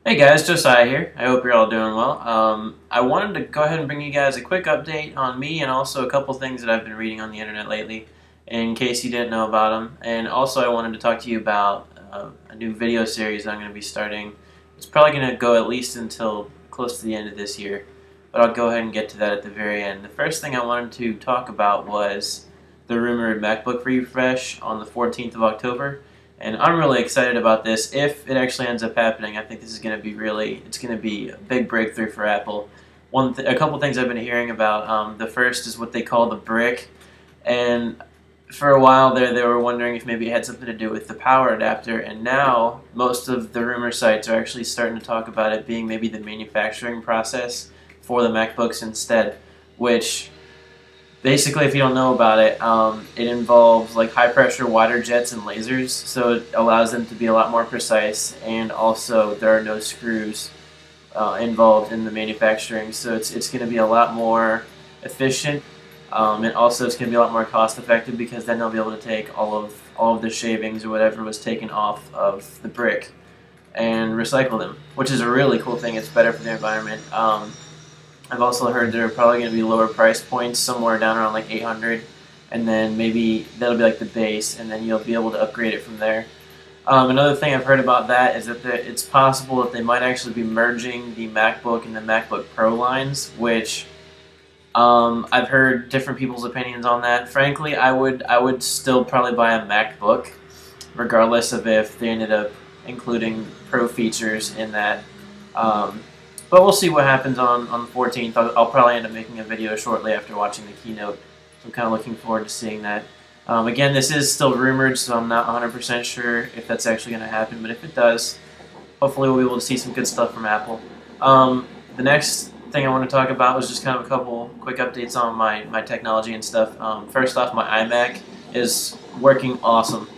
Hey guys, Josiah here. I hope you're all doing well. I wanted to go ahead and bring you guys a quick update on me and also a couple things that I've been reading on the internet lately, in case you didn't know about them. And also, I wanted to talk to you about a new video series I'm going to be starting. It's probably going to go at least until close to the end of this year, but I'll go ahead and get to that at the very end. The first thing I wanted to talk about was the rumored MacBook refresh on the 14th of October. And I'm really excited about this. If it actually ends up happening, I think this is going to be it's going to be a big breakthrough for Apple. A couple things I've been hearing about. The first is what they call the brick, and for a while there, they were wondering if maybe it had something to do with the power adapter. And now most of the rumor sites are actually starting to talk about it being maybe the manufacturing process for the MacBooks instead, which basically, if you don't know about it, it involves like high pressure water jets and lasers, so it allows them to be a lot more precise, and also there are no screws involved in the manufacturing, so it's going to be a lot more efficient, and also it's going to be a lot more cost effective because then they'll be able to take all of the shavings or whatever was taken off of the brick and recycle them, which is a really cool thing. It's better for the environment. I've also heard there are probably going to be lower price points, somewhere down around like 800, and then maybe that'll be like the base, and then you'll be able to upgrade it from there. Another thing I've heard about that is that it's possible that they might actually be merging the MacBook and the MacBook Pro lines, which I've heard different people's opinions on that. Frankly, I would still probably buy a MacBook, regardless of if they ended up including Pro features in that. But we'll see what happens on the 14th. I'll probably end up making a video shortly after watching the keynote. So I'm kind of looking forward to seeing that. Again, this is still rumored, so I'm not 100% sure if that's actually going to happen. But if it does, hopefully we'll be able to see some good stuff from Apple. The next thing I want to talk about was just kind of a couple quick updates on my technology and stuff. First off, my iMac is working awesome.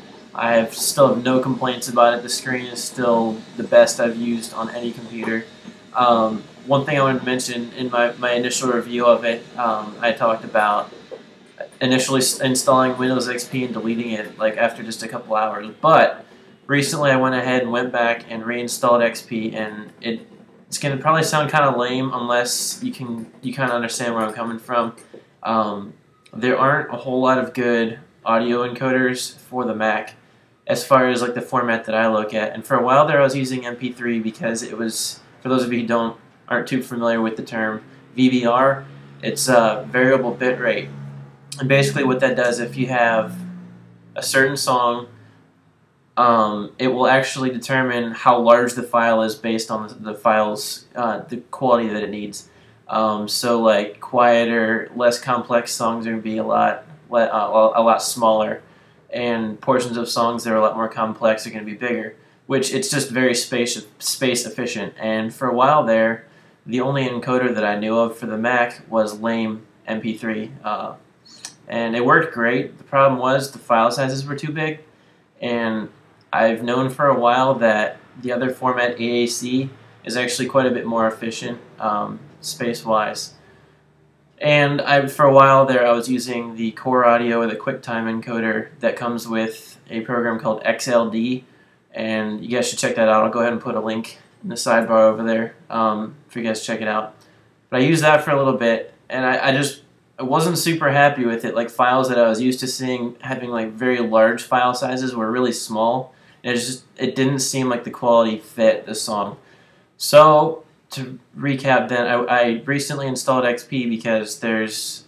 Still have no complaints about it. The screen is still the best I've used on any computer. One thing I wanted to mention in my initial review of it, I talked about initially installing Windows XP and deleting it like after just a couple hours. But recently I went ahead and went back and reinstalled XP, and it's going to probably sound kind of lame unless you kind of understand where I'm coming from. There aren't a whole lot of good audio encoders for the Mac as far as like the format that I look at. And for a while there I was using MP3 because it was, for those of you who aren't too familiar with the term VBR, it's a variable bit rate. And basically what that does, if you have a certain song, it will actually determine how large the file is based on the file's the quality that it needs. So like quieter, less complex songs are going to be a lot smaller, and portions of songs that are a lot more complex are going to be bigger, which it's just very space efficient. And for a while there, the only encoder that I knew of for the Mac was lame MP3, and it worked great. The problem was the file sizes were too big, and I've known for a while that the other format, AAC, is actually quite a bit more efficient space-wise. And for a while there, I was using the Core Audio or the QuickTime encoder that comes with a program called XLD, and you guys should check that out. I'll go ahead and put a link in the sidebar over there for you guys to check it out. But I used that for a little bit, and I wasn't super happy with it. Like files that I was used to seeing having like very large file sizes were really small, and it didn't seem like the quality fit the song. So to recap then, I recently installed XP because there's,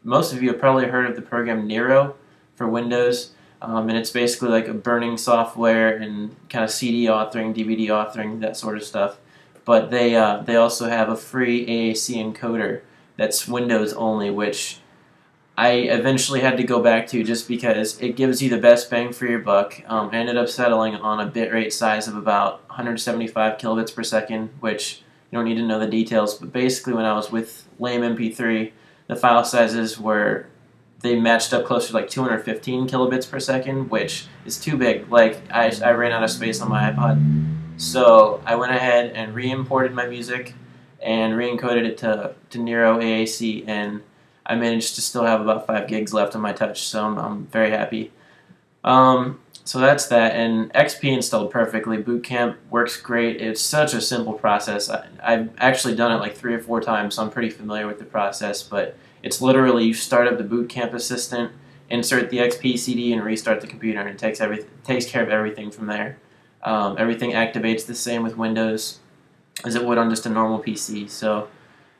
most of you have probably heard of the program Nero for Windows, and it's basically like a burning software and kind of CD authoring, DVD authoring, that sort of stuff. But they also have a free AAC encoder that's Windows only, which I eventually had to go back to just because it gives you the best bang for your buck. I ended up settling on a bitrate size of about 175 kilobits per second, which you don't need to know the details, but basically when I was with lame MP3, the file sizes they matched up closer to like 215 kilobits per second, which is too big. Like, I ran out of space on my iPod. So I went ahead and re-imported my music and re-encoded it to Nero AAC, and I managed to still have about 5 gigs left on my touch, so I'm very happy. So that's that, and XP installed perfectly. Boot Camp works great. It's such a simple process. I've actually done it like 3 or 4 times, so I'm pretty familiar with the process, but it's literally you start up the Boot Camp Assistant, insert the XP CD, and restart the computer, and it takes care of everything from there. Everything activates the same with Windows as it would on just a normal PC, so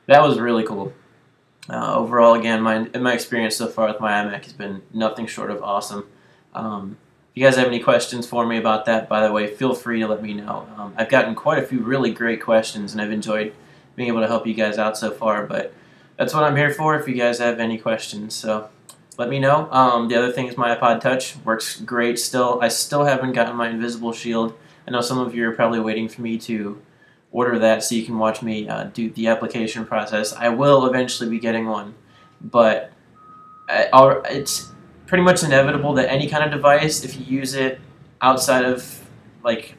that was really cool. Overall, again, my experience so far with my iMac has been nothing short of awesome. If you guys have any questions for me about that, by the way, feel free to let me know. I've gotten quite a few really great questions, and I've enjoyed being able to help you guys out so far, but that's what I'm here for if you guys have any questions, so let me know. The other thing is my iPod Touch works great still. I still haven't gotten my Invisible Shield. I know some of you are probably waiting for me to order that so you can watch me do the application process. I will eventually be getting one, but it's pretty much inevitable that any kind of device, if you use it outside of, like,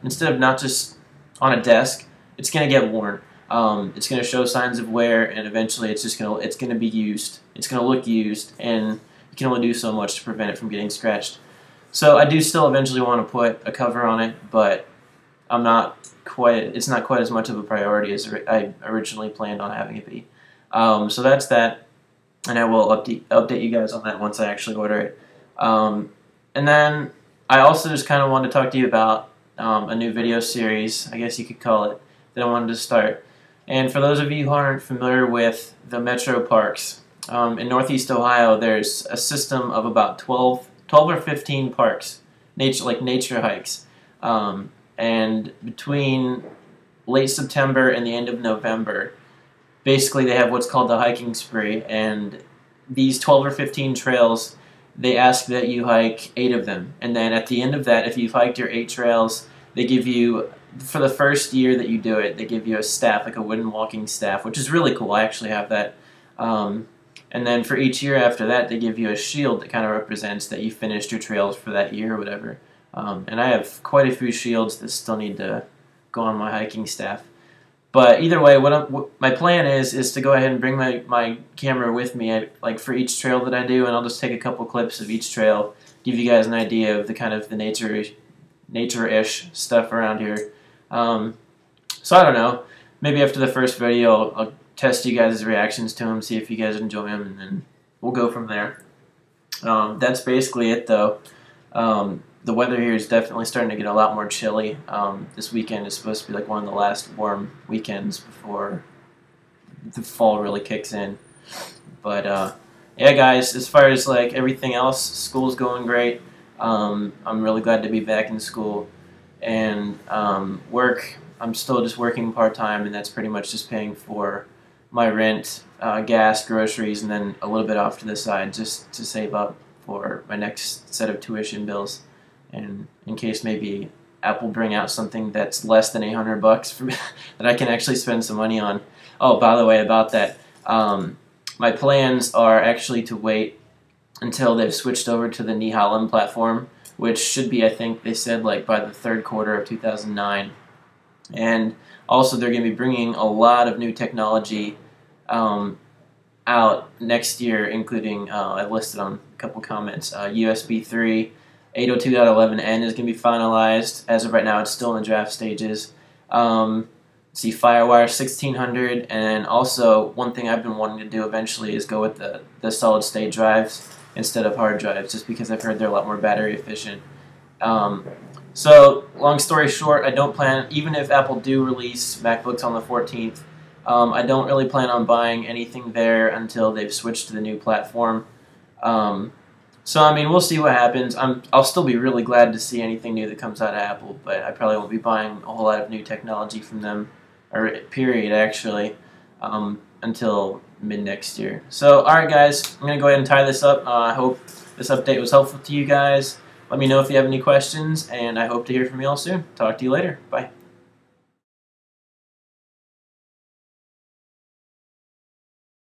instead of not just on a desk, it's going to get worn. It's going to show signs of wear, and eventually it's going to be used. It's going to look used, and you can only do so much to prevent it from getting scratched. So I do still eventually want to put a cover on it, but it's not quite as much of a priority as I originally planned on having it be. So that's that, and I will update you guys on that once I actually order it. And then I also just kind of wanted to talk to you about a new video series, I guess you could call it, that I wanted to start. And for those of you who aren't familiar with the metro parks, in Northeast Ohio, there's a system of about 12 or 15 parks, nature hikes. And between late September and the end of November, basically they have what's called the hiking spree, and these 12 or 15 trails, they ask that you hike 8 of them. And then at the end of that, if you've hiked your 8 trails, they give you, for the first year that you do it, they give you a staff, like a wooden walking staff, which is really cool. I actually have that. And then for each year after that, they give you a shield that kind of represents that you finished your trails for that year or whatever. And I have quite a few shields that still need to go on my hiking staff. But either way, what my plan is to go ahead and bring my camera with me, like for each trail that I do, and I'll just take a couple clips of each trail, give you guys an idea of the kind of the nature-ish stuff around here. So I don't know, maybe after the first video I'll test you guys' reactions to them, see if you guys enjoy them, and then we'll go from there. That's basically it though. The weather here is definitely starting to get a lot more chilly. This weekend is supposed to be like one of the last warm weekends before the fall really kicks in. But yeah guys, as far as like everything else, school's going great. I'm really glad to be back in school. And work, I'm still just working part-time, and that's pretty much just paying for my rent, gas, groceries, and then a little bit off to the side just to save up for my next set of tuition bills. And in case maybe Apple bring out something that's less than $800 for me, that I can actually spend some money on. Oh, by the way, about that, my plans are actually to wait until they've switched over to the Nehalem platform, which should be, I think they said, like by the 3rd quarter of 2009. And also they're going to be bringing a lot of new technology out next year, including, I've listed on a couple comments, USB 3, 802.11n is going to be finalized. As of right now, it's still in the draft stages. See, FireWire 1600, and also one thing I've been wanting to do eventually is go with the solid-state drives instead of hard drives, just because I've heard they're a lot more battery efficient. So, long story short, I don't plan, even if Apple do release MacBooks on the 14th, I don't really plan on buying anything there until they've switched to the new platform. So, I mean, we'll see what happens. I'll still be really glad to see anything new that comes out of Apple, but I probably won't be buying a whole lot of new technology from them, or period, actually, until mid-next year. So, alright guys, I'm going to go ahead and tie this up. I hope this update was helpful to you guys. Let me know if you have any questions, and I hope to hear from you all soon. Talk to you later. Bye.